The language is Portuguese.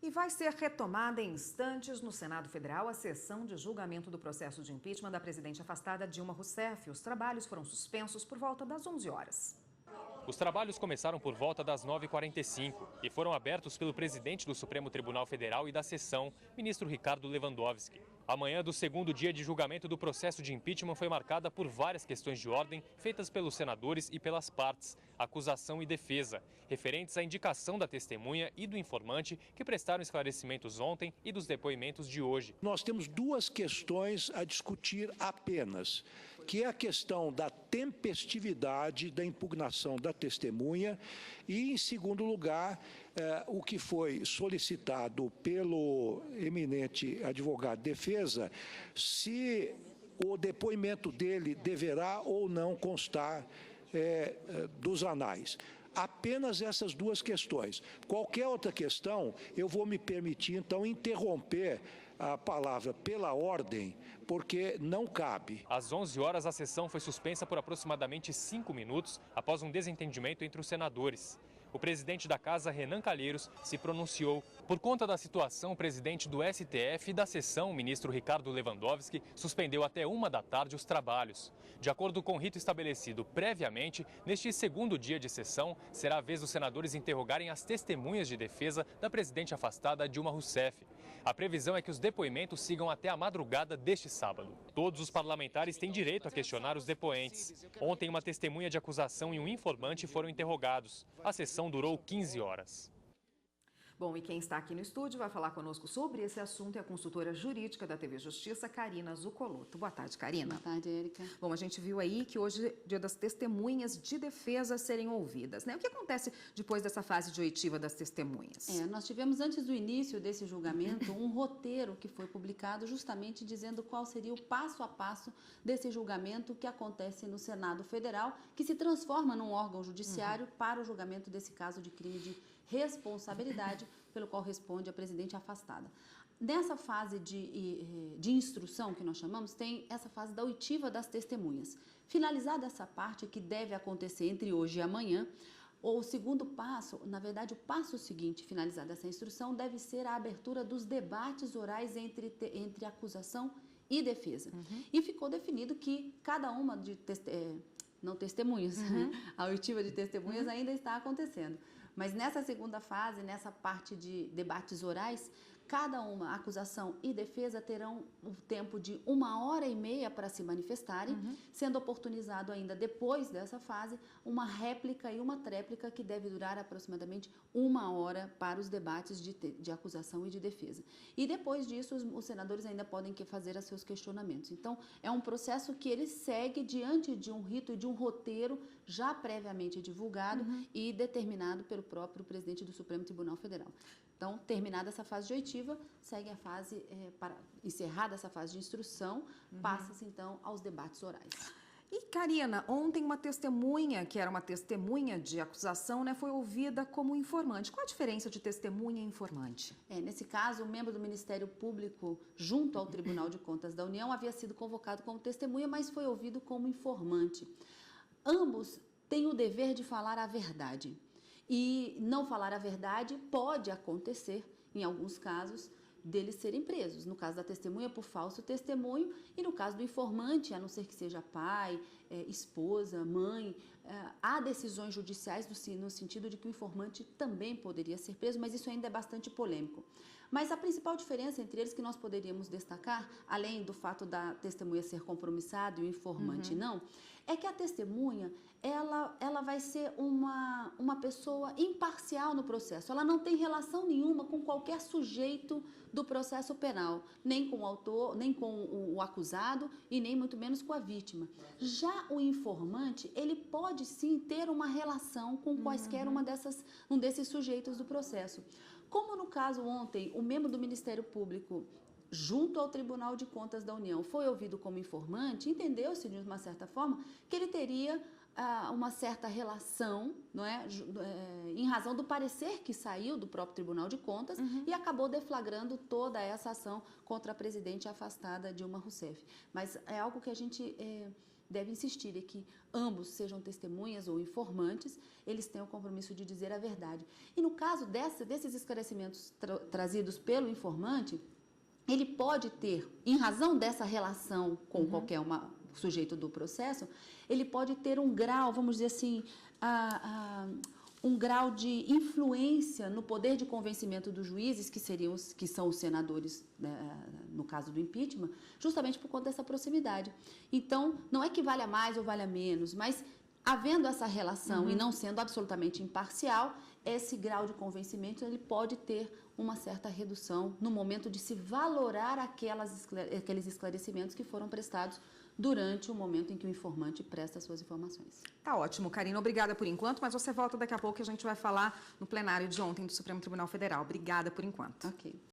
E vai ser retomada em instantes no Senado Federal a sessão de julgamento do processo de impeachment da presidente afastada Dilma Rousseff. Os trabalhos foram suspensos por volta das 11 horas. Os trabalhos começaram por volta das 9h45 e foram abertos pelo presidente do Supremo Tribunal Federal e da sessão, ministro Ricardo Lewandowski. A manhã do segundo dia de julgamento do processo de impeachment foi marcada por várias questões de ordem feitas pelos senadores e pelas partes, acusação e defesa, referentes à indicação da testemunha e do informante que prestaram esclarecimentos ontem e dos depoimentos de hoje. Nós temos duas questões a discutir apenas, que é a questão da tempestividade da impugnação da testemunha e, em segundo lugar, o que foi solicitado pelo eminente advogado de defesa, se o depoimento dele deverá ou não constar dos anais. Apenas essas duas questões. Qualquer outra questão, eu vou me permitir, então, interromper a palavra pela ordem, porque não cabe. Às 11 horas, a sessão foi suspensa por aproximadamente 5 minutos após um desentendimento entre os senadores. O presidente da Casa, Renan Calheiros, se pronunciou. Por conta da situação, o presidente do STF e da sessão, o ministro Ricardo Lewandowski, suspendeu até 1h da tarde os trabalhos. De acordo com o rito estabelecido previamente, neste segundo dia de sessão, será a vez dos senadores interrogarem as testemunhas de defesa da presidente afastada Dilma Rousseff. A previsão é que os depoimentos sigam até a madrugada deste sábado. Todos os parlamentares têm direito a questionar os depoentes. Ontem, uma testemunha de acusação e um informante foram interrogados. A sessão durou 15 horas. Bom, e quem está aqui no estúdio vai falar conosco sobre esse assunto é a consultora jurídica da TV Justiça, Karina Zucolotto. Boa tarde, Karina. Boa tarde, Érica. Bom, a gente viu aí que hoje é dia das testemunhas de defesa serem ouvidas, né? O que acontece depois dessa fase de oitiva das testemunhas? Nós tivemos, antes do início desse julgamento, um roteiro que foi publicado justamente dizendo qual seria o passo a passo desse julgamento que acontece no Senado Federal, que se transforma num órgão judiciário para o julgamento desse caso de crime de responsabilidade pelo qual responde a presidente afastada. Nessa fase de instrução, que nós chamamos, tem essa fase da oitiva das testemunhas. Finalizada essa parte, que deve acontecer entre hoje e amanhã, o segundo passo, na verdade, o passo seguinte, finalizada essa instrução, deve ser a abertura dos debates orais entre acusação e defesa. E ficou definido que cada uma de não testemunhas, a oitiva de testemunhas ainda está acontecendo. Mas nessa segunda fase, nessa parte de debates orais, cada uma, acusação e defesa, terão o tempo de 1h30 para se manifestarem, sendo oportunizado ainda depois dessa fase uma réplica e uma tréplica que deve durar aproximadamente 1 hora para os debates de acusação e de defesa. E depois disso, os senadores ainda podem fazer os seus questionamentos. Então, é um processo que ele segue diante de um rito e de um roteiro já previamente divulgado e determinado pelo próprio presidente do Supremo Tribunal Federal. Então, terminada essa fase de oitiva, segue a fase, encerrada essa fase de instrução, passa-se então aos debates orais. E, Karina, ontem uma testemunha, que era uma testemunha de acusação, né, foi ouvida como informante. Qual a diferença de testemunha e informante? Nesse caso, o membro do Ministério Público, junto ao Tribunal de Contas da União, havia sido convocado como testemunha, mas foi ouvido como informante. Ambos têm o dever de falar a verdade. E não falar a verdade pode acontecer, em alguns casos, deles serem presos. No caso da testemunha, por falso testemunho, e no caso do informante, a não ser que seja pai, esposa, mãe, há decisões judiciais no sentido de que o informante também poderia ser preso, mas isso ainda é bastante polêmico. Mas a principal diferença entre eles que nós poderíamos destacar, além do fato da testemunha ser compromissada e o informante não, é que a testemunha, ela vai ser uma pessoa imparcial no processo. Ela não tem relação nenhuma com qualquer sujeito do processo penal, nem com o autor, nem com o acusado e nem muito menos com a vítima. Já o informante, ele pode sim ter uma relação com quaisquer um desses sujeitos do processo. Como no caso ontem, o membro do Ministério Público, junto ao Tribunal de Contas da União, foi ouvido como informante, entendeu-se de uma certa forma que ele teria uma certa relação, não é? Em razão do parecer que saiu do próprio Tribunal de Contas e acabou deflagrando toda essa ação contra a presidente afastada Dilma Rousseff. Mas é algo que a gente deve insistir em que ambos sejam testemunhas ou informantes, eles têm o compromisso de dizer a verdade. E no caso desses esclarecimentos trazidos pelo informante, ele pode ter, em razão dessa relação com qualquer sujeito do processo, ele pode ter um grau, vamos dizer assim, um grau de influência no poder de convencimento dos juízes, que são os senadores, né, no caso do impeachment, justamente por conta dessa proximidade. Então, não é que valha mais ou valha menos, mas havendo essa relação e não sendo absolutamente imparcial, esse grau de convencimento ele pode ter uma certa redução no momento de se valorar aqueles esclarecimentos que foram prestados durante o momento em que o informante presta suas informações. Tá ótimo, Karina. Obrigada por enquanto, mas você volta daqui a pouco e a gente vai falar no plenário de ontem do Supremo Tribunal Federal. Obrigada por enquanto. Ok.